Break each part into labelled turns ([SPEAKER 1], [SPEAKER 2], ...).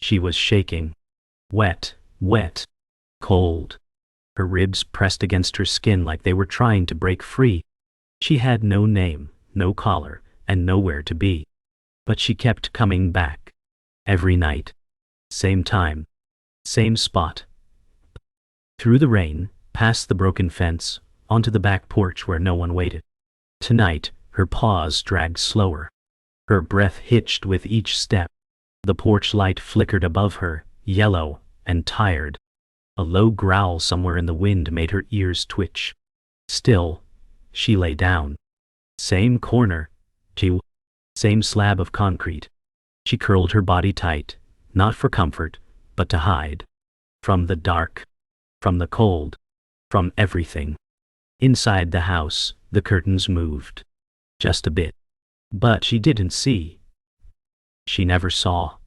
[SPEAKER 1] She was shaking. Wet, wet, cold. Her ribs pressed against her skin like they were trying to break free. She had no name, no collar, and nowhere to be. But she kept coming back. Every night. Same time. Same spot. Through the rain, past the broken fence, onto the back porch where no one waited. Tonight, her paws dragged slower. Her breath hitched with each step. The porch light flickered above her, yellow and tired. A low growl somewhere in the wind made her ears twitch. Still, she lay down. Same corner. Same slab of concrete. She curled her body tight, not for comfort, but to hide. From the dark. From the cold. From everything. Inside the house, the curtains moved. Just a bit. But she didn't see. She never saw.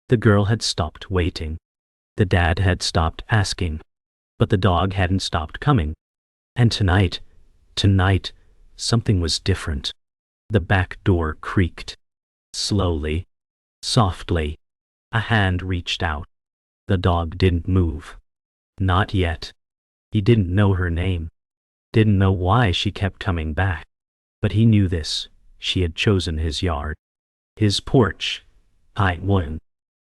[SPEAKER 1] The girl had stopped waiting. The dad had stopped asking. But the dog hadn't stopped coming. And tonight, something was different. The back door creaked. Slowly, softly, a hand reached out. The dog didn't move. Not yet. He didn't know her name. Didn't know why she kept coming back. But he knew this. She had chosen his yard. His porch. Heartwarming.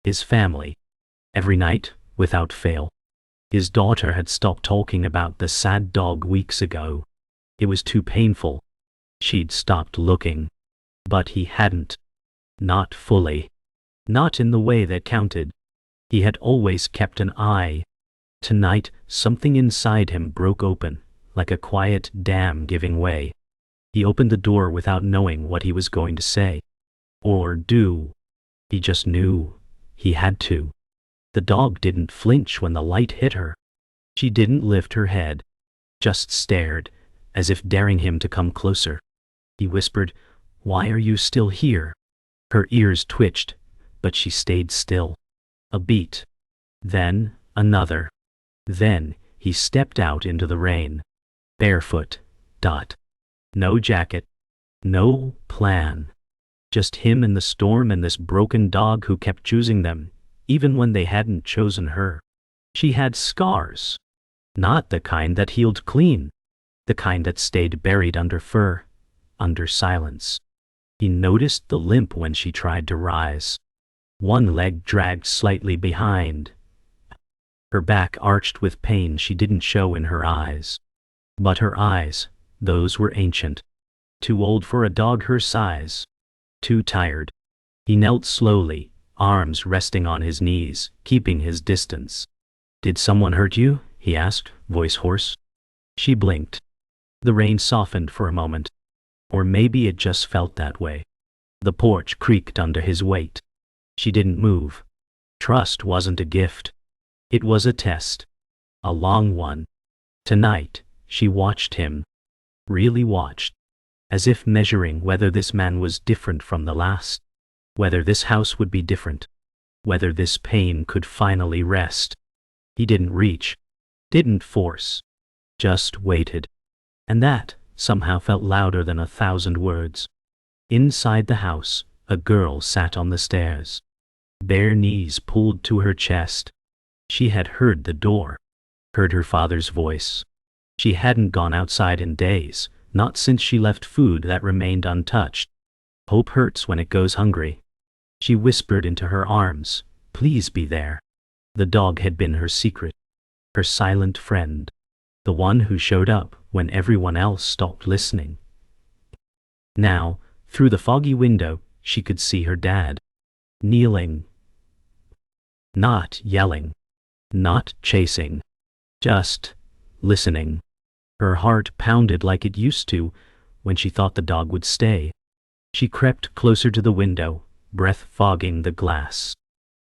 [SPEAKER 1] His family. Every night, without fail. His daughter had stopped talking about the sad dog weeks ago. It was too painful. She'd stopped looking. But he hadn't. Not fully. Not in the way that counted. He had always kept an eye. Tonight, something inside him broke open, like a quiet dam giving way. He opened the door without knowing what he was going to say. Or do. He just knew. He had to. The dog didn't flinch when the light hit her. She didn't lift her head. Just stared, as if daring him to come closer. He whispered, "Why are you still here?" Her ears twitched, but she stayed still. A beat. Then, another. Then, he stepped out into the rain. Barefoot. No jacket. No plan. Just him and the storm and this broken dog who kept choosing them, even when they hadn't chosen her. She had scars. Not the kind that healed clean. The kind that stayed buried under fur. Under silence. He noticed the limp when she tried to rise. One leg dragged slightly behind. Her back arched with pain she didn't show in her eyes. But her eyes, those were ancient. Too old for a dog her size. Too tired. He knelt slowly, arms resting on his knees, keeping his distance. "Did someone hurt you?" he asked, voice hoarse. She blinked. The rain softened for a moment. Or maybe it just felt that way. The porch creaked under his weight. She didn't move. Trust wasn't a gift. It was a test. A long one. Tonight, she watched him. Really watched. As if measuring whether this man was different from the last. Whether this house would be different. Whether this pain could finally rest. He didn't reach. Didn't force. Just waited. And that somehow felt louder than 1,000 words. Inside the house, a girl sat on the stairs. Bare knees pulled to her chest. She had heard the door. Heard her father's voice. She hadn't gone outside in days, not since she left food that remained untouched. Hope hurts when it goes hungry. She whispered into her arms, "Please be there." The dog had been her secret. Her silent friend. The one who showed up when everyone else stopped listening. Now, through the foggy window, she could see her dad. Kneeling. Not yelling. Not chasing. Just listening. Her heart pounded like it used to when she thought the dog would stay. She crept closer to the window, breath fogging the glass.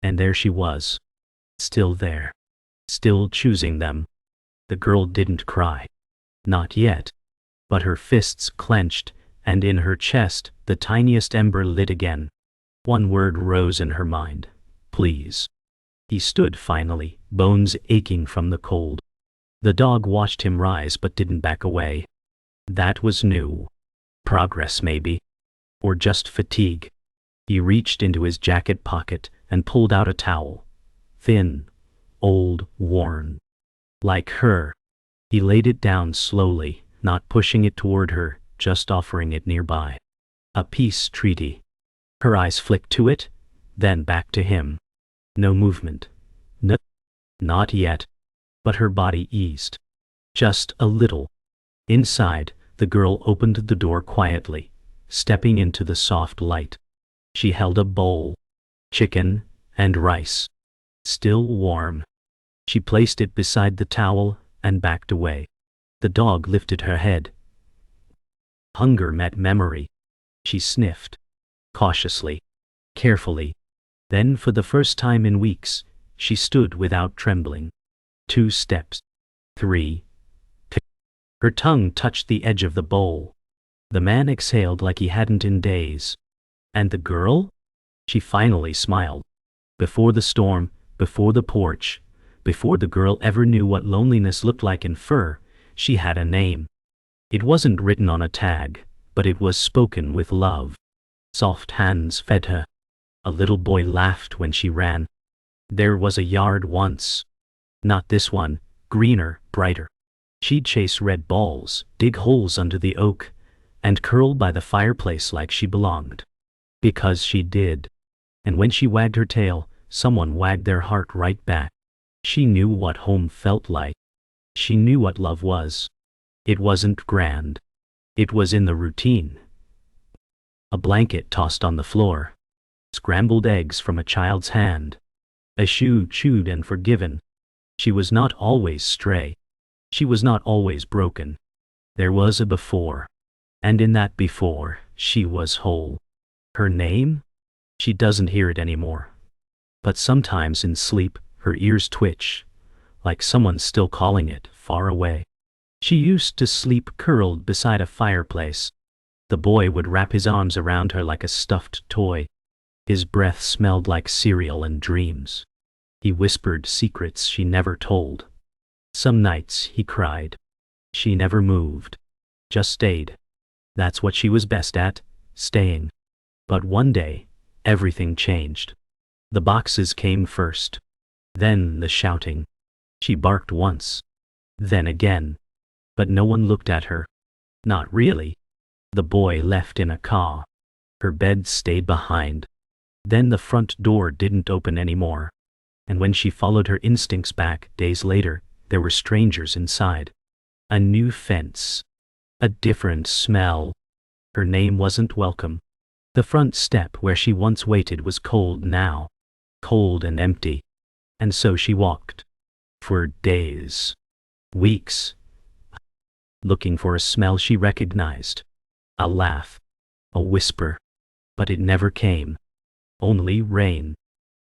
[SPEAKER 1] And there she was. Still there. Still choosing them. The girl didn't cry. Not yet. But her fists clenched, and in her chest the tiniest ember lit again. One word rose in her mind. Please. He stood finally, bones aching from the cold. The dog watched him rise but didn't back away. That was new. Progress maybe. Or just fatigue. He reached into his jacket pocket, and pulled out a towel. Thin, old, worn. Like her. He laid it down slowly, not pushing it toward her, just offering it nearby. A peace treaty. Her eyes flicked to it, then back to him. No movement. No, not yet. But her body eased. Just a little. Inside, the girl opened the door quietly, stepping into the soft light. She held a bowl. Chicken and rice. Still warm. She placed it beside the towel and backed away. The dog lifted her head. Hunger met memory. She sniffed. Cautiously. Carefully. Then for the first time in weeks, she stood without trembling. 2 steps. 3. Her tongue touched the edge of the bowl. The man exhaled like he hadn't in days. And the girl? She finally smiled. Before the storm, before the porch, before the girl ever knew what loneliness looked like in fur, she had a name. It wasn't written on a tag, but it was spoken with love. Soft hands fed her. A little boy laughed when she ran. There was a yard once. Not this one, greener, brighter. She'd chase red balls, dig holes under the oak, and curl by the fireplace like she belonged. Because she did. And when she wagged her tail, someone wagged their heart right back. She knew what home felt like. She knew what love was. It wasn't grand. It was in the routine. A blanket tossed on the floor. Scrambled eggs from a child's hand. A shoe chewed and forgiven. She was not always stray. She was not always broken. There was a before. And in that before, she was whole. Her name? She doesn't hear it anymore. But sometimes in sleep, her ears twitch, like someone still calling it, far away. She used to sleep curled beside a fireplace. The boy would wrap his arms around her like a stuffed toy. His breath smelled like cereal and dreams. He whispered secrets she never told. Some nights he cried. She never moved. Just stayed. That's what she was best at, staying. But one day, everything changed. The boxes came first. Then the shouting. She barked once. Then again. But no one looked at her. Not really. The boy left in a caw. Her bed stayed behind. Then the front door didn't open anymore. And when she followed her instincts back, days later, there were strangers inside. A new fence. A different smell. Her name wasn't welcome. The front step where she once waited was cold now. Cold and empty. And so she walked. For days. Weeks. Looking for a smell she recognized. A laugh. A whisper. But it never came. Only rain.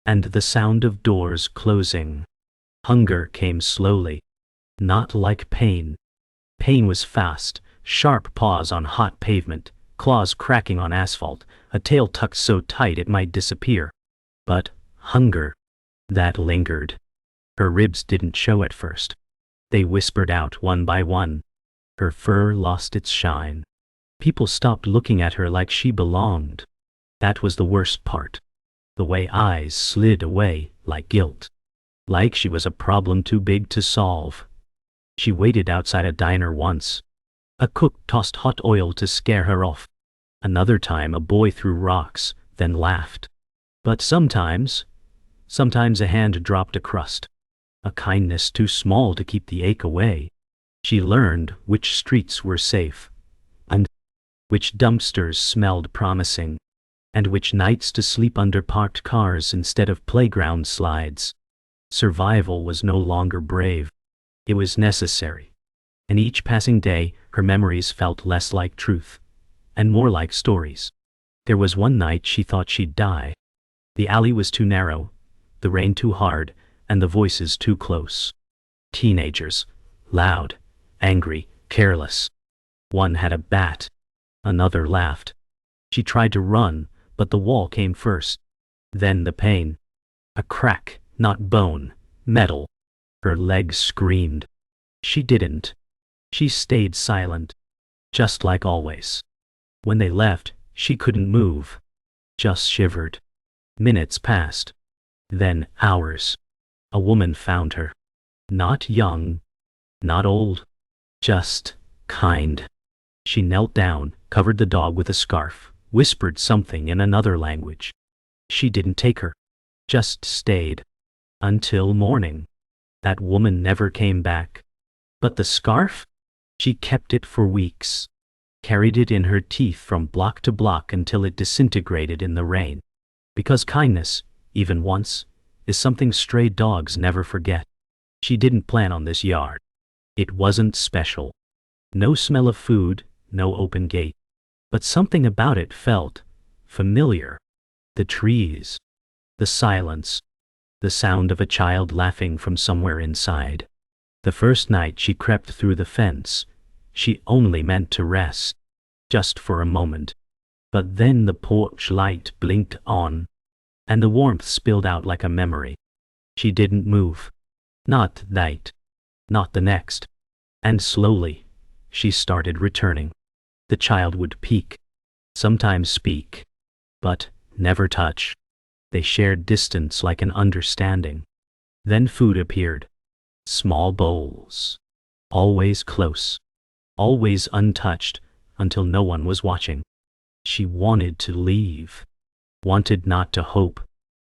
[SPEAKER 1] And the sound of doors closing. Hunger came slowly. Not like pain. Pain was fast, sharp paws on hot pavement, claws cracking on asphalt, a tail tucked so tight it might disappear. But hunger. That lingered. Her ribs didn't show at first. They whispered out one by one. Her fur lost its shine. People stopped looking at her like she belonged. That was the worst part. The way eyes slid away, like guilt. Like she was a problem too big to solve. She waited outside a diner once. A cook tossed hot oil to scare her off. Another time a boy threw rocks, then laughed. But sometimes a hand dropped a crust. A kindness too small to keep the ache away. She learned which streets were safe. And which dumpsters smelled promising. And which nights to sleep under parked cars instead of playground slides. Survival was no longer brave. It was necessary. And each passing day, her memories felt less like truth, and more like stories. There was one night she thought she'd die. The alley was too narrow, the rain too hard, and the voices too close. Teenagers. Loud, angry, careless. One had a bat. Another laughed. She tried to run, but the wall came first. Then the pain. A crack, not bone, metal. Her legs screamed. She didn't. She stayed silent. Just like always. When they left, she couldn't move. Just shivered. Minutes passed. Then hours. A woman found her. Not young, not old, just kind. She knelt down, covered the dog with a scarf, whispered something in another language. She didn't take her, just stayed. Until morning. That woman never came back. But the scarf? She kept it for weeks. Carried it in her teeth from block to block until it disintegrated in the rain. Because kindness, even once, is something stray dogs never forget. She didn't plan on this yard. It wasn't special. No smell of food, no open gate. But something about it felt familiar. The trees, the silence, the sound of a child laughing from somewhere inside. The first night she crept through the fence, she only meant to rest, just for a moment. But then the porch light blinked on, and the warmth spilled out like a memory. She didn't move. Not that. Not the next. And slowly, she started returning. The child would peek, sometimes speak, but never touch. They shared distance like an understanding. Then food appeared. Small bowls. Always close. Always untouched, until no one was watching. She wanted to leave. Wanted not to hope.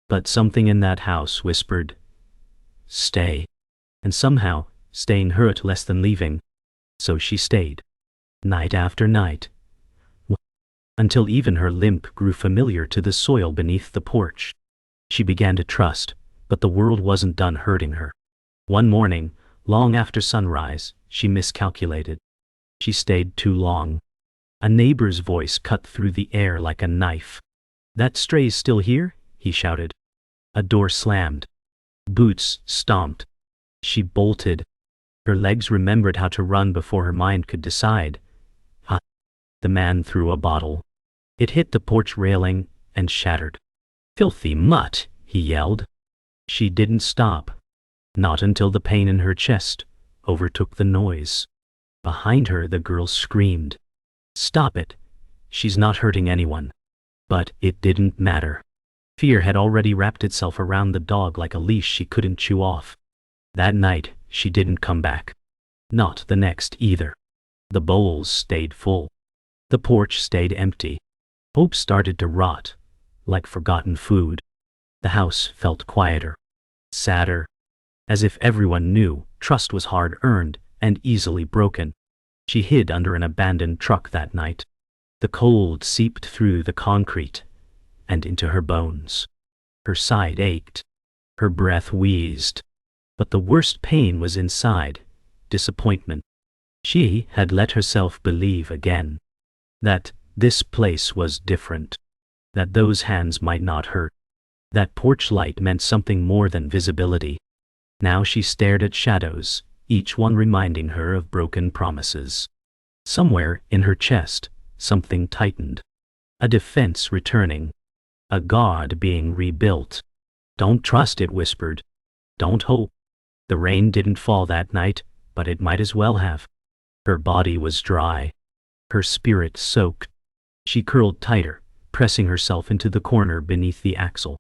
[SPEAKER 1] But something in that house whispered, "Stay." And somehow, staying hurt less than leaving. So she stayed. Night after night. Until even her limp grew familiar to the soil beneath the porch. She began to trust, but the world wasn't done hurting her. One morning, long after sunrise, she miscalculated. She stayed too long. A neighbor's voice cut through the air like a knife. "That stray's still here?" he shouted. A door slammed. Boots stomped. She bolted. Her legs remembered how to run before her mind could decide. The man threw a bottle. It hit the porch railing and shattered. "Filthy mutt!" he yelled. She didn't stop. Not until the pain in her chest overtook the noise. Behind her the girl screamed. "Stop it! She's not hurting anyone." But it didn't matter. Fear had already wrapped itself around the dog like a leash she couldn't chew off. That night, she didn't come back. Not the next either. The bowls stayed full. The porch stayed empty. Hope started to rot, like forgotten food. The house felt quieter, sadder, as if everyone knew trust was hard-earned and easily broken. She hid under an abandoned truck that night. The cold seeped through the concrete and into her bones. Her side ached. Her breath wheezed. But the worst pain was inside, disappointment. She had let herself believe again that this place was different, that those hands might not hurt, that porch light meant something more than visibility. Now she stared at shadows, each one reminding her of broken promises. Somewhere in her chest, something tightened. A defense returning. A guard being rebuilt. "Don't trust," it whispered. "Don't hope." The rain didn't fall that night, but it might as well have. Her body was dry. Her spirit soaked. She curled tighter, pressing herself into the corner beneath the axle.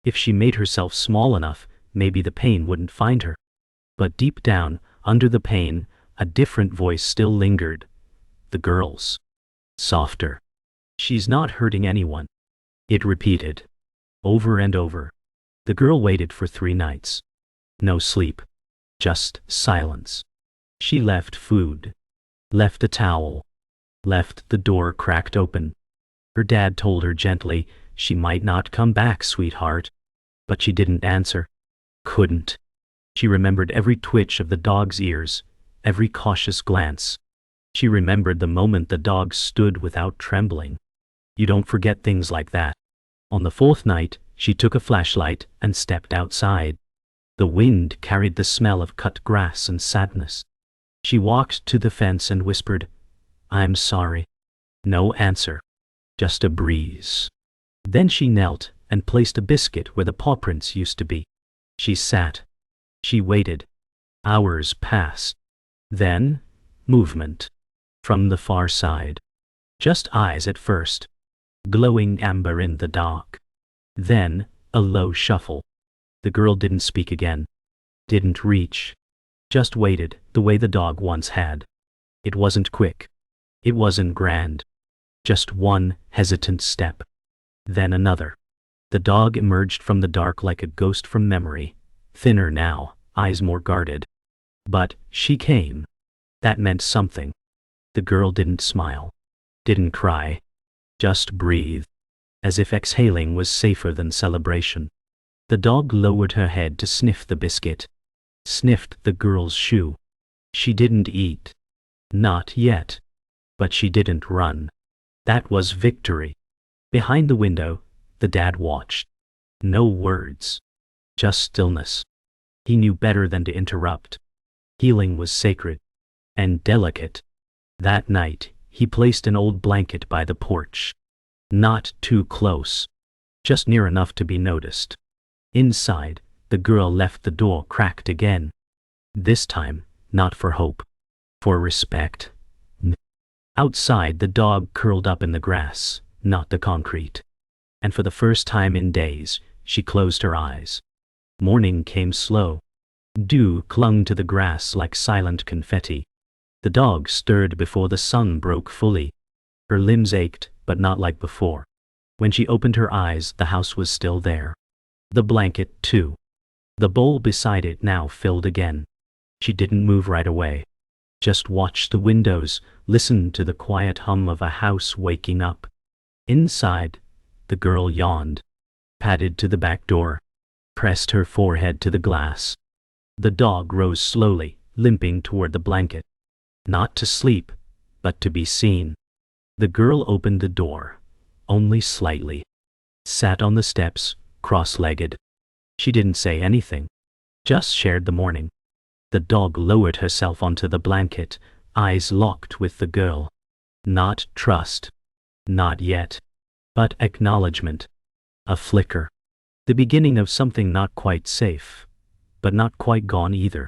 [SPEAKER 1] If she made herself small enough, maybe the pain wouldn't find her. But deep down, under the pain, a different voice still lingered. The girl's. Softer. "She's not hurting anyone," it repeated. Over and over. The girl waited for 3 nights. No sleep. Just silence. She left food. Left a towel. Left the door cracked open. Her dad told her gently, "She might not come back, sweetheart." But she didn't answer. Couldn't. She remembered every twitch of the dog's ears, every cautious glance. She remembered the moment the dog stood without trembling. You don't forget things like that. On the 4th night, she took a flashlight and stepped outside. The wind carried the smell of cut grass and sadness. She walked to the fence and whispered, "I'm sorry." No answer. Just a breeze. Then she knelt and placed a biscuit where the paw prints used to be. She sat. She waited. Hours passed. Then, movement. From the far side. Just eyes at first. Glowing amber in the dark. Then, a low shuffle. The girl didn't speak again. Didn't reach. Just waited, the way the dog once had. It wasn't quick. It wasn't grand. Just one hesitant step. Then another. The dog emerged from the dark like a ghost from memory, thinner now, eyes more guarded. But she came. That meant something. The girl didn't smile. Didn't cry. Just breathe. As if exhaling was safer than celebration. The dog lowered her head to sniff the biscuit. Sniffed the girl's shoe. She didn't eat. Not yet. But she didn't run. That was victory. Behind the window, the dad watched. No words. Just stillness. He knew better than to interrupt. Healing was sacred. And delicate. That night, he placed an old blanket by the porch. Not too close. Just near enough to be noticed. Inside, the girl left the door cracked again. This time, not for hope. For respect. Outside, the dog curled up in the grass, not the concrete. And for the first time in days, she closed her eyes. Morning came slow. Dew clung to the grass like silent confetti. The dog stirred before the sun broke fully. Her limbs ached, but not like before. When she opened her eyes, the house was still there. The blanket, too. The bowl beside it now filled again. She didn't move right away. Just watched the windows, listened to the quiet hum of a house waking up. Inside, the girl yawned, padded to the back door, pressed her forehead to the glass. The dog rose slowly, limping toward the blanket. Not to sleep, but to be seen. The girl opened the door, only slightly. Sat on the steps, cross-legged. She didn't say anything. Just shared the morning. The dog lowered herself onto the blanket, eyes locked with the girl. Not trust. Not yet. But acknowledgement. A flicker. The beginning of something not quite safe. But not quite gone either.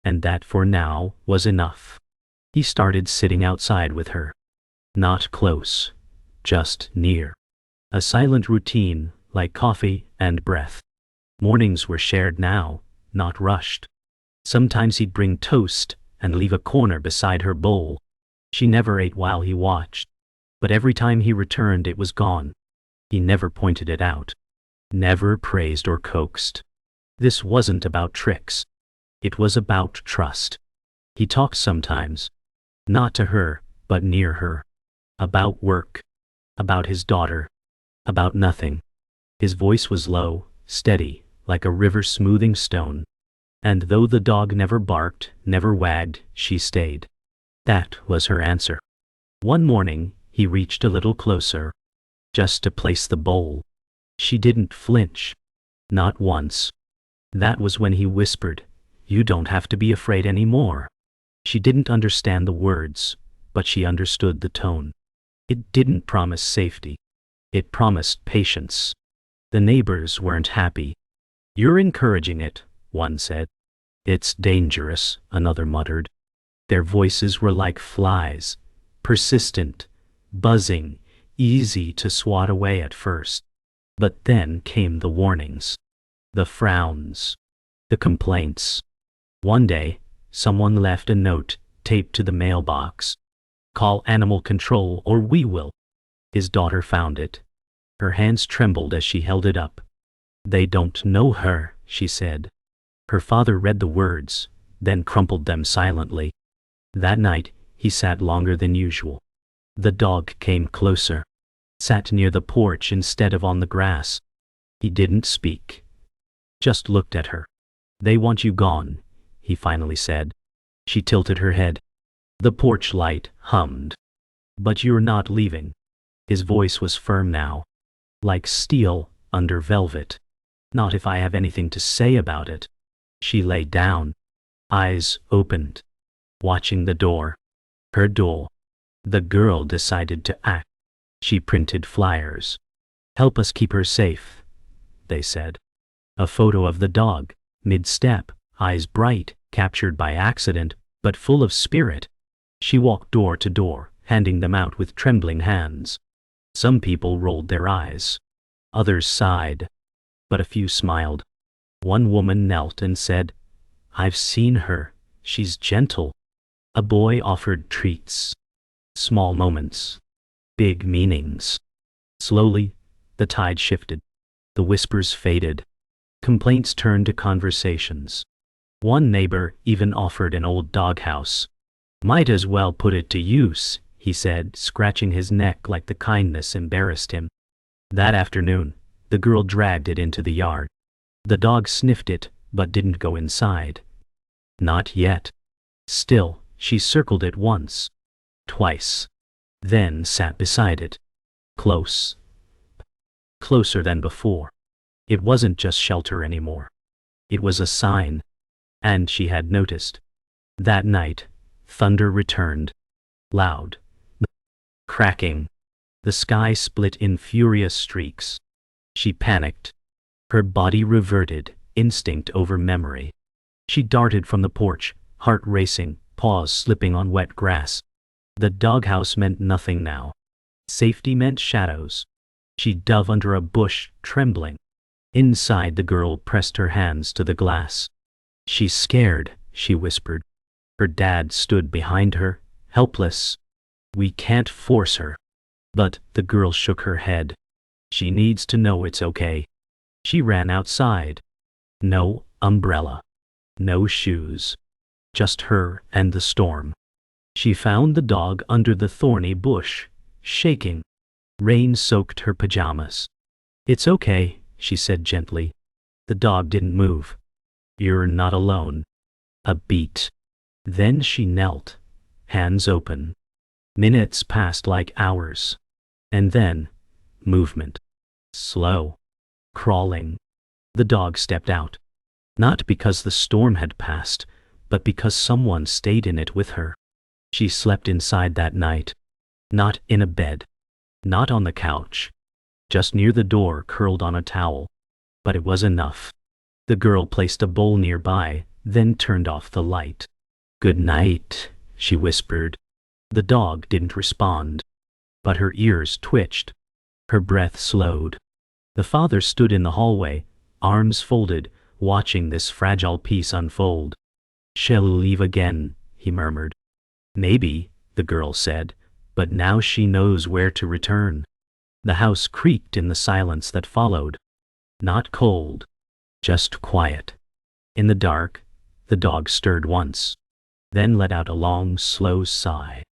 [SPEAKER 1] And that for now was enough. He started sitting outside with her. Not close. Just near. A silent routine, like coffee and breath. Mornings were shared now, not rushed. Sometimes he'd bring toast and leave a corner beside her bowl. She never ate while he watched. But every time he returned it was gone. He never pointed it out. Never praised or coaxed. This wasn't about tricks. It was about trust. He talked sometimes. Not to her, but near her. About work. About his daughter. About nothing. His voice was low, steady, like a river smoothing stone. And though the dog never barked, never wagged, she stayed. That was her answer. One morning, he reached a little closer. Just to place the bowl. She didn't flinch. Not once. That was when he whispered, "You don't have to be afraid anymore." She didn't understand the words, but she understood the tone. It didn't promise safety. It promised patience. The neighbors weren't happy. "You're encouraging it," one said. "It's dangerous," another muttered. Their voices were like flies, persistent, buzzing, easy to swat away at first. But then came the warnings. The frowns. The complaints. One day, someone left a note taped to the mailbox. "Call animal control or we will." His daughter found it. Her hands trembled as she held it up. "They don't know her," she said. Her father read the words, then crumpled them silently. That night, he sat longer than usual. The dog came closer. Sat near the porch instead of on the grass. He didn't speak. Just looked at her. "They want you gone," he finally said. She tilted her head. The porch light hummed. "But you're not leaving." His voice was firm now. Like steel under velvet. "Not if I have anything to say about it." She lay down. Eyes opened. Watching the door. Her door. The girl decided to act. She printed flyers. "Help us keep her safe," they said. A photo of the dog, mid-step, eyes bright, captured by accident, but full of spirit. She walked door to door, handing them out with trembling hands. Some people rolled their eyes. Others sighed. But a few smiled. One woman knelt and said, "I've seen her. She's gentle." A boy offered treats. Small moments. Big meanings. Slowly, the tide shifted. The whispers faded. Complaints turned to conversations. One neighbor even offered an old doghouse. "Might as well put it to use," he said, scratching his neck like the kindness embarrassed him. That afternoon, the girl dragged it into the yard. The dog sniffed it, but didn't go inside. Not yet. Still, she circled it once. Twice. Then sat beside it. Close. Closer than before. It wasn't just shelter anymore. It was a sign. And she had noticed. That night, thunder returned. Loud. Cracking. The sky split in furious streaks. She panicked. Her body reverted, instinct over memory. She darted from the porch, heart racing, paws slipping on wet grass. The doghouse meant nothing now. Safety meant shadows. She dove under a bush, trembling. Inside, the girl pressed her hands to the glass. "She's scared," she whispered. Her dad stood behind her, helpless. "We can't force her." But the girl shook her head. "She needs to know it's okay." She ran outside. No umbrella. No shoes. Just her and the storm. She found the dog under the thorny bush, shaking. Rain soaked her pajamas. "It's okay," she said gently. The dog didn't move. "You're not alone." A beat. Then she knelt, hands open. Minutes passed like hours. And then, movement. Slow. Crawling. The dog stepped out. Not because the storm had passed, but because someone stayed in it with her. She slept inside that night. Not in a bed. Not on the couch. Just near the door, curled on a towel. But it was enough. The girl placed a bowl nearby, then turned off the light. "Good night," she whispered. The dog didn't respond. But her ears twitched. Her breath slowed. The father stood in the hallway, arms folded, watching this fragile piece unfold. "She'll leave again," he murmured. "Maybe," the girl said, "but now she knows where to return." The house creaked in the silence that followed. Not cold. Just quiet. In the dark, the dog stirred once. Then let out a long, slow sigh.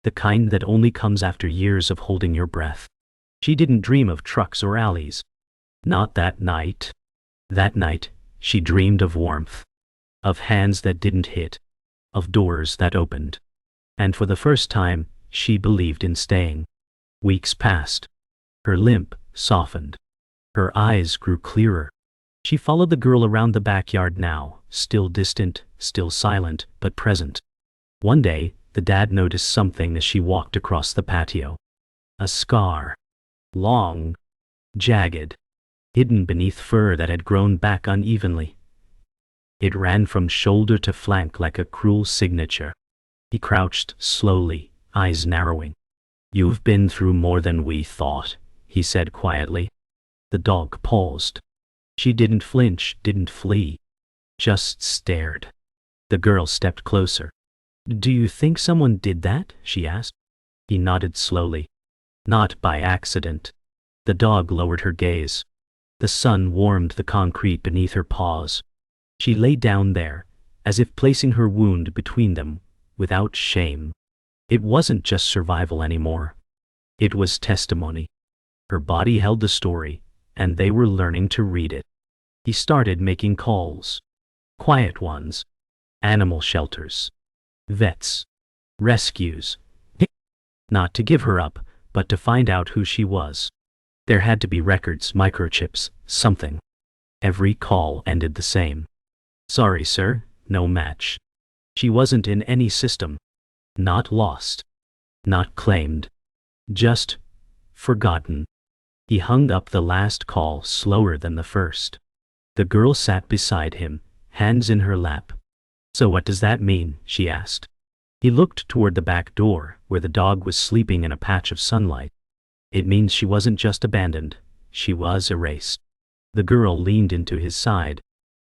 [SPEAKER 1] The kind that only comes after years of holding your breath. She didn't dream of trucks or alleys. Not that night. That night, she dreamed of warmth. Of hands that didn't hit. Of doors that opened. And for the first time, she believed in staying. Weeks passed. Her limp softened. Her eyes grew clearer. She followed the girl around the backyard now, still distant, still silent, but present. One day, the dad noticed something as she walked across the patio. A scar. Long. Jagged. Hidden beneath fur that had grown back unevenly. It ran from shoulder to flank like a cruel signature. He crouched slowly, eyes narrowing. "You've been through more than we thought," he said quietly. The dog paused. She didn't flinch, didn't flee. Just stared. The girl stepped closer. "Do you think someone did that?" she asked. He nodded slowly. "Not by accident." The dog lowered her gaze. The sun warmed the concrete beneath her paws. She lay down there, as if placing her wound between them, without shame. It wasn't just survival anymore. It was testimony. Her body held the story, and they were learning to read it. He started making calls. Quiet ones. Animal shelters. Vets. Rescues. Not to give her up, but to find out who she was. There had to be records, microchips, something. Every call ended the same. "Sorry, sir, no match." She wasn't in any system. Not lost. Not claimed. Just forgotten. He hung up the last call slower than the first. The girl sat beside him, hands in her lap. "So what does that mean?" she asked. He looked toward the back door, where the dog was sleeping in a patch of sunlight. "It means she wasn't just abandoned, she was erased." The girl leaned into his side.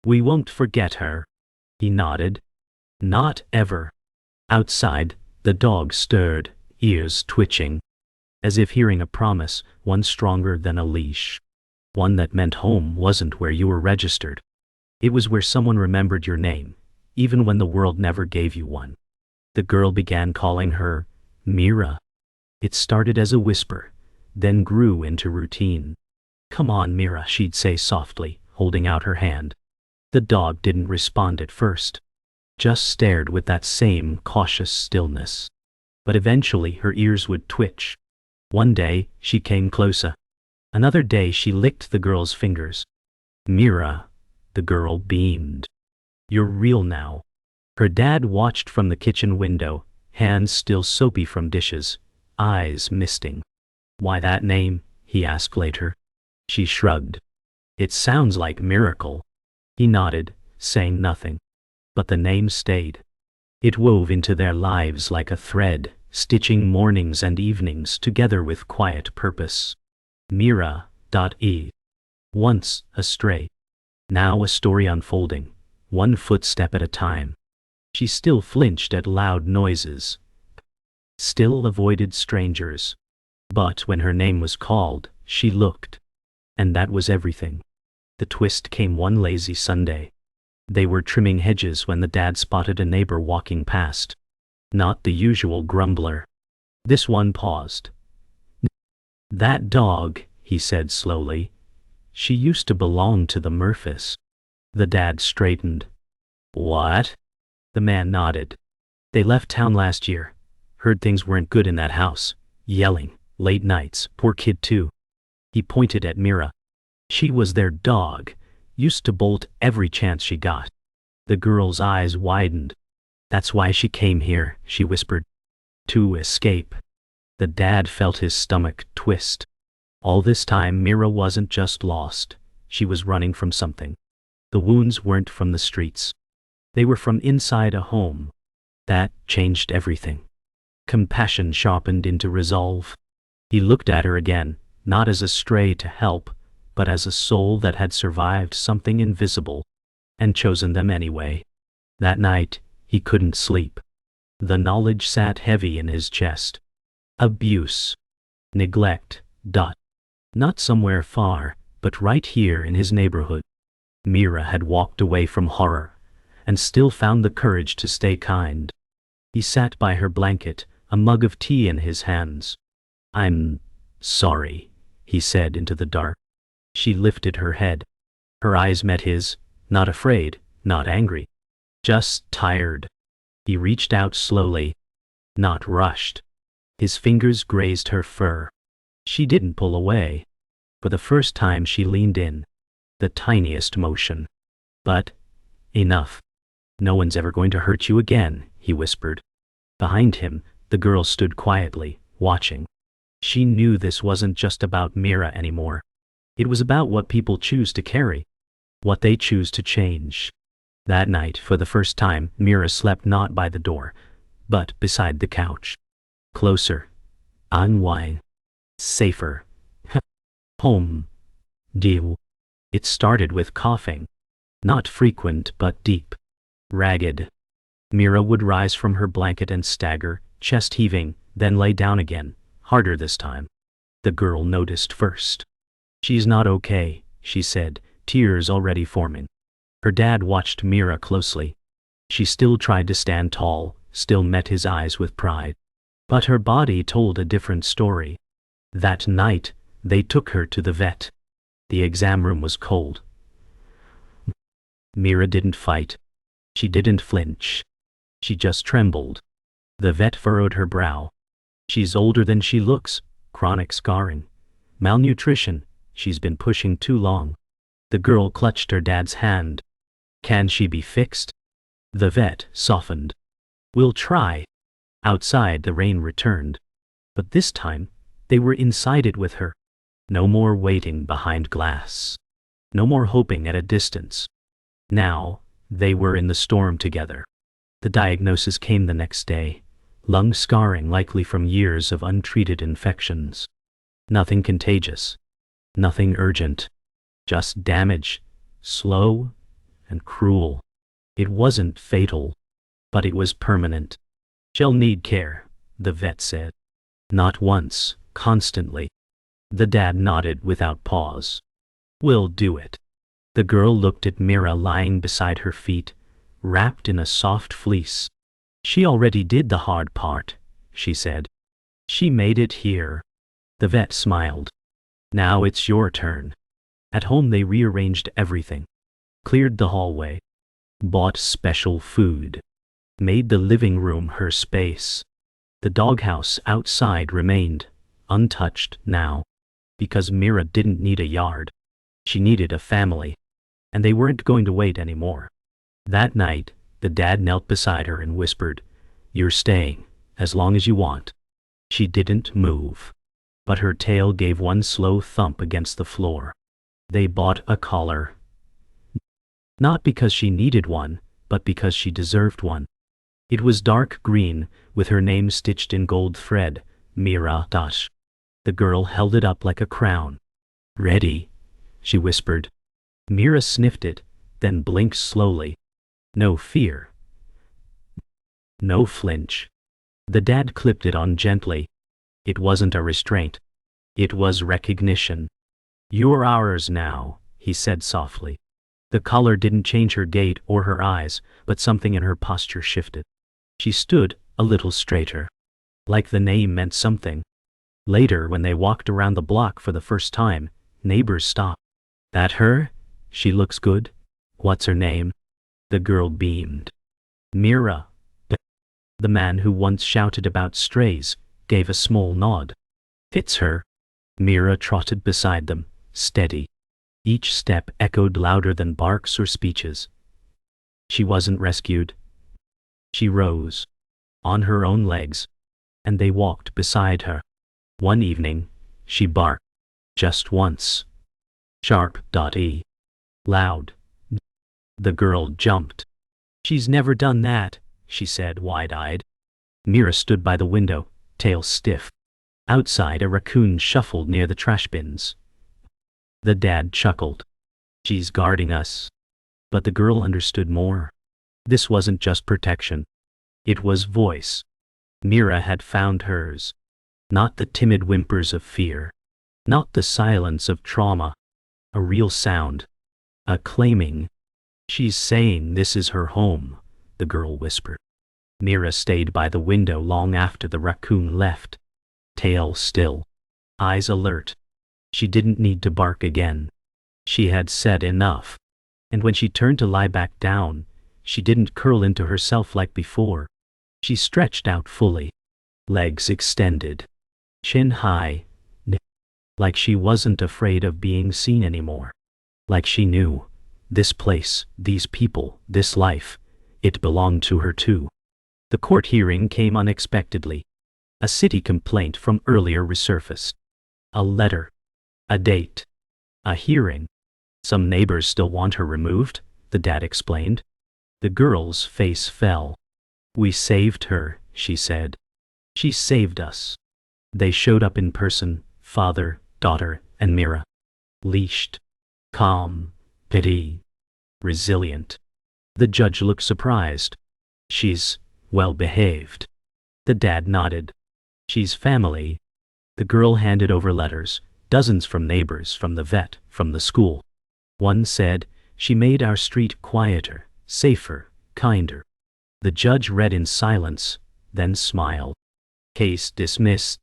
[SPEAKER 1] We won't forget her. He nodded. Not ever. Outside, the dog stirred, ears twitching, as if hearing a promise, one stronger than a leash. One that meant home wasn't where you were registered. It was where someone remembered your name, even when the world never gave you one. The girl began calling her Mira. It started as a whisper, then grew into routine. Come on, Mira, she'd say softly, holding out her hand. The dog didn't respond at first, just stared with that same cautious stillness. But eventually her ears would twitch. One day, she came closer. Another day she licked the girl's fingers. Mira, the girl beamed. You're real now. Her dad watched from the kitchen window, hands still soapy from dishes, eyes misting. Why that name? He asked later. She shrugged. It sounds like miracle. He nodded, saying nothing. But the name stayed. It wove into their lives like a thread, stitching mornings and evenings together with quiet purpose. Mira.e. Once a stray. Now a story unfolding, one footstep at a time. She still flinched at loud noises, still avoided strangers. But when her name was called, she looked. And that was everything. The twist came one lazy Sunday. They were trimming hedges when the dad spotted a neighbor walking past. Not the usual grumbler. This one paused. That dog, he said slowly. She used to belong to the Murphys. The dad straightened. What? The man nodded. They left town last year. Heard things weren't good in that house. Yelling, late nights, poor kid too. He pointed at Mira. She was their dog, used to bolt every chance she got. The girl's eyes widened. That's why she came here, she whispered. To escape. The dad felt his stomach twist. All this time Mira wasn't just lost, she was running from something. The wounds weren't from the streets. They were from inside a home. That changed everything. Compassion sharpened into resolve. He looked at her again, not as a stray to help, but as a soul that had survived something invisible, and chosen them anyway. That night, he couldn't sleep. The knowledge sat heavy in his chest. Abuse. Neglect. Not somewhere far, but right here in his neighborhood. Mira had walked away from horror, and still found the courage to stay kind. He sat by her blanket, a mug of tea in his hands. I'm sorry, he said into the dark. She lifted her head. Her eyes met his, not afraid, not angry. Just tired. He reached out slowly, not rushed. His fingers grazed her fur. She didn't pull away. For the first time she leaned in. The tiniest motion. But, enough. No one's ever going to hurt you again, he whispered. Behind him, the girl stood quietly, watching. She knew this wasn't just about Mira anymore. It was about what people choose to carry. What they choose to change. That night, for the first time, Mira slept not by the door, but beside the couch. Closer. Unwind. Safer. Home. Deal. It started with coughing. Not frequent, but deep. Ragged. Mira would rise from her blanket and stagger, chest heaving, then lay down again, harder this time. The girl noticed first. She's not okay, she said, tears already forming. Her dad watched Mira closely. She still tried to stand tall, still met his eyes with pride. But her body told a different story. That night, they took her to the vet. The exam room was cold. Mira didn't fight. She didn't flinch. She just trembled. The vet furrowed her brow. She's older than she looks. Chronic scarring. Malnutrition. She's been pushing too long. The girl clutched her dad's hand. Can she be fixed? The vet softened. We'll try. Outside the rain returned. But this time, they were inside it with her. No more waiting behind glass. No more hoping at a distance. Now, they were in the storm together. The diagnosis came the next day. Lung scarring likely from years of untreated infections. Nothing contagious. Nothing urgent. Just damage. Slow and cruel. It wasn't fatal, but it was permanent. She'll need care, the vet said. Not once, constantly. The dad nodded without pause. We'll do it. The girl looked at Mira lying beside her feet, wrapped in a soft fleece. She already did the hard part, she said. She made it here. The vet smiled. Now it's your turn. At home they rearranged everything. Cleared the hallway. Bought special food. Made the living room her space. The doghouse outside remained, untouched now. Because Mira didn't need a yard. She needed a family. And they weren't going to wait anymore. That night, the dad knelt beside her and whispered, "You're staying, as long as you want." She didn't move. But her tail gave one slow thump against the floor. They bought a collar. Not because she needed one, but because she deserved one. It was dark green, with her name stitched in gold thread, Mira Dash. The girl held it up like a crown. "Ready?" she whispered. Mira sniffed it, then blinked slowly. No fear. No flinch. The dad clipped it on gently. It wasn't a restraint. It was recognition. "You're ours now," he said softly. The collar didn't change her gait or her eyes, but something in her posture shifted. She stood a little straighter. Like the name meant something. Later, when they walked around the block for the first time, neighbors stopped. "That her? She looks good. What's her name?" The girl beamed. "Mira." The man who once shouted about strays gave a small nod. "Fits her." Mira trotted beside them, steady. Each step echoed louder than barks or speeches. She wasn't rescued. She rose, on her own legs, and they walked beside her. One evening, she barked. Just once. Sharp.e. Loud. The girl jumped. "She's never done that," she said, wide-eyed. Mira stood by the window, tail stiff. Outside, a raccoon shuffled near the trash bins. The dad chuckled. "She's guarding us." But the girl understood more. This wasn't just protection. It was voice. Mira had found hers. Not the timid whimpers of fear. Not the silence of trauma. A real sound. A claiming. "She's saying this is her home," the girl whispered. Mira stayed by the window long after the raccoon left. Tail still. Eyes alert. She didn't need to bark again. She had said enough. And when she turned to lie back down, she didn't curl into herself like before. She stretched out fully. Legs extended. Chin high. Like she wasn't afraid of being seen anymore. Like she knew. This place, these people, this life, it belonged to her too. The court hearing came unexpectedly. A city complaint from earlier resurfaced. A letter. A date. A hearing. "Some neighbors still want her removed," the dad explained. The girl's face fell. "We saved her," she said. "She saved us." They showed up in person, father, daughter, and Mira. Leashed. Calm. Pity. Resilient. The judge looked surprised. "She's well behaved." The dad nodded. "She's family." The girl handed over letters, dozens from neighbors, from the vet, from the school. One said, "She made our street quieter, safer, kinder." The judge read in silence, then smiled. Case dismissed.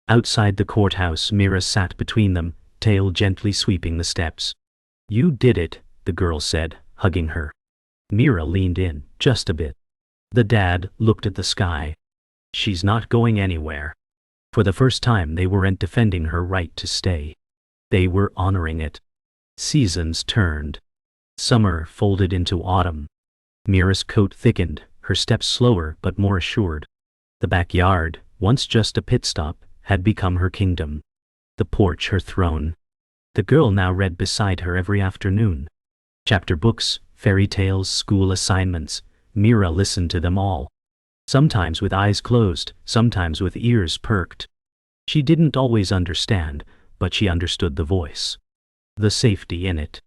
[SPEAKER 1] Outside the courthouse, Mira sat between them, tail gently sweeping the steps. "You did it," the girl said, hugging her. Mira leaned in, just a bit. The dad looked at the sky. "She's not going anywhere." For the first time, they weren't defending her right to stay. They were honoring it. Seasons turned. Summer folded into autumn. Mira's coat thickened, her steps slower but more assured. The backyard, once just a pit stop, had become her kingdom. The porch her throne. The girl now read beside her every afternoon. Chapter books, fairy tales, school assignments. Mira listened to them all. Sometimes with eyes closed, sometimes with ears perked. She didn't always understand, but she understood the voice. The safety in it.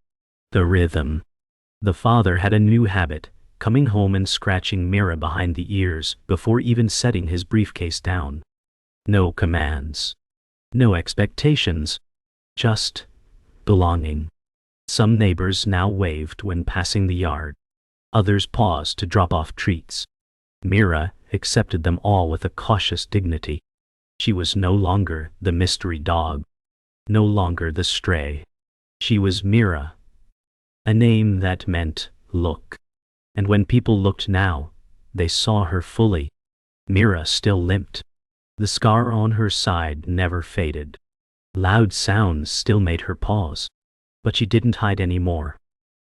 [SPEAKER 1] The rhythm. The father had a new habit, coming home and scratching Mira behind the ears before even setting his briefcase down. No commands. No expectations. Just belonging. Some neighbors now waved when passing the yard. Others paused to drop off treats. Mira accepted them all with a cautious dignity. She was no longer the mystery dog. No longer the stray. She was Mira. A name that meant look. And when people looked now, they saw her fully. Mira still limped. The scar on her side never faded. Loud sounds still made her pause. But she didn't hide anymore.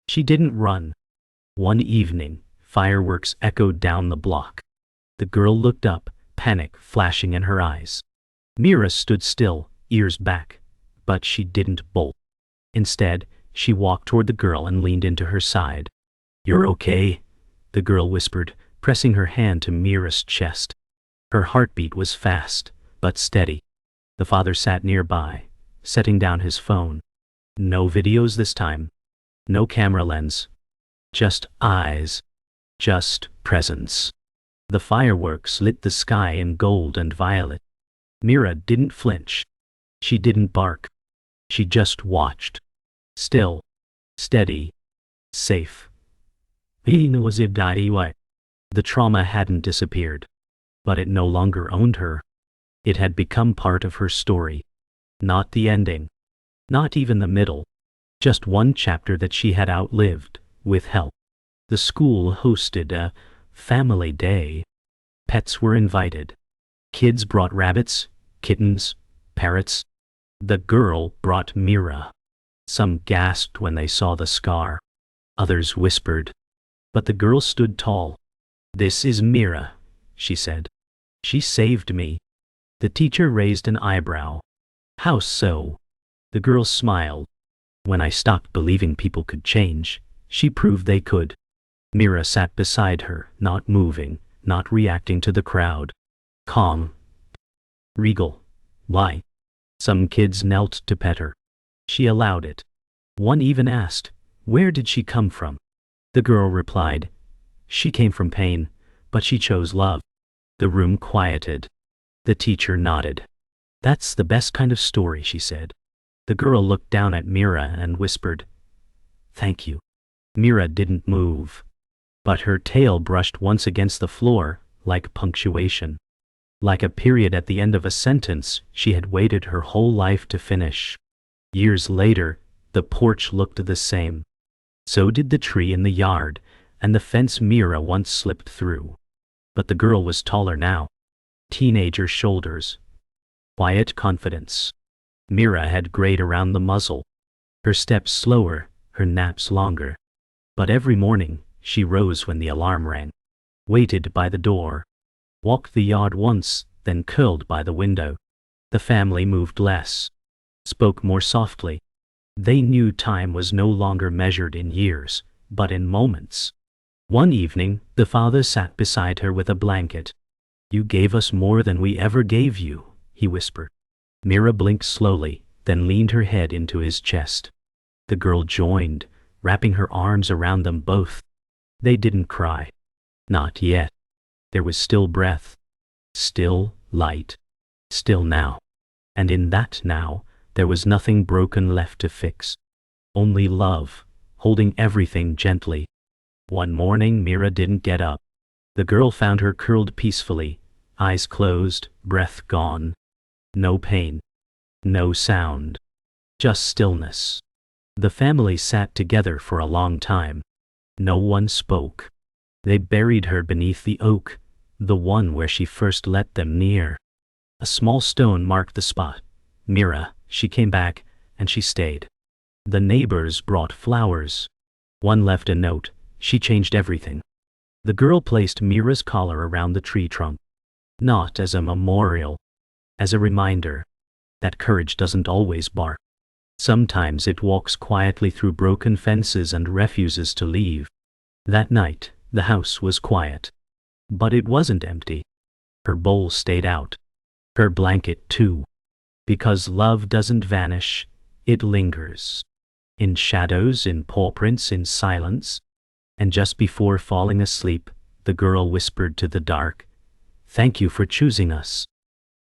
[SPEAKER 1] She didn't run. One evening, fireworks echoed down the block. The girl looked up, panic flashing in her eyes. Mira stood still, ears back. But she didn't bolt. Instead, she walked toward the girl and leaned into her side. "You're okay?" the girl whispered, pressing her hand to Mira's chest. Her heartbeat was fast, but steady. The father sat nearby, setting down his phone. No videos this time. No camera lens. Just eyes. Just presence. The fireworks lit the sky in gold and violet. Mira didn't flinch. She didn't bark. She just watched. Still. Steady. Safe. The trauma hadn't disappeared. But it no longer owned her. It had become part of her story. Not the ending. Not even the middle. Just one chapter that she had outlived, with help. The school hosted a family day. Pets were invited. Kids brought rabbits, kittens, parrots. The girl brought Mira. Some gasped when they saw the scar. Others whispered. But the girl stood tall. "This is Mira," she said. "She saved me." The teacher raised an eyebrow. "How so?" The girl smiled. "When I stopped believing people could change, she proved they could." Mira sat beside her, not moving, not reacting to the crowd. Calm. Regal. Why? Some kids knelt to pet her. She allowed it. One even asked, where did she come from? The girl replied, she came from pain, but she chose love. The room quieted. The teacher nodded. "That's the best kind of story," she said. The girl looked down at Mira and whispered, "Thank you." Mira didn't move. But her tail brushed once against the floor, like punctuation. Like a period at the end of a sentence she had waited her whole life to finish. Years later, the porch looked the same. So did the tree in the yard, and the fence Mira once slipped through. But the girl was taller now. Teenager shoulders. Quiet confidence. Mira had grayed around the muzzle. Her steps slower, her naps longer. But every morning, she rose when the alarm rang. Waited by the door. Walked the yard once, then curled by the window. The family moved less. Spoke more softly. They knew time was no longer measured in years, but in moments. One evening, the father sat beside her with a blanket. "You gave us more than we ever gave you," he whispered. Mira blinked slowly, then leaned her head into his chest. The girl joined, wrapping her arms around them both. They didn't cry. Not yet. There was still breath. Still light. Still now. And in that now, there was nothing broken left to fix. Only love, holding everything gently. One morning Mira didn't get up. The girl found her curled peacefully, eyes closed, breath gone. No pain. No sound. Just stillness. The family sat together for a long time. No one spoke. They buried her beneath the oak, the one where she first let them near. A small stone marked the spot. Mira, she came back, and she stayed. The neighbors brought flowers. One left a note. She changed everything. The girl placed Mira's collar around the tree trunk. Not as a memorial. As a reminder that courage doesn't always bark. Sometimes it walks quietly through broken fences and refuses to leave. That night, the house was quiet. But it wasn't empty. Her bowl stayed out. Her blanket too. Because love doesn't vanish, it lingers. in shadows, in paw prints, in silence. And just before falling asleep, the girl whispered to the dark, "Thank you for choosing us."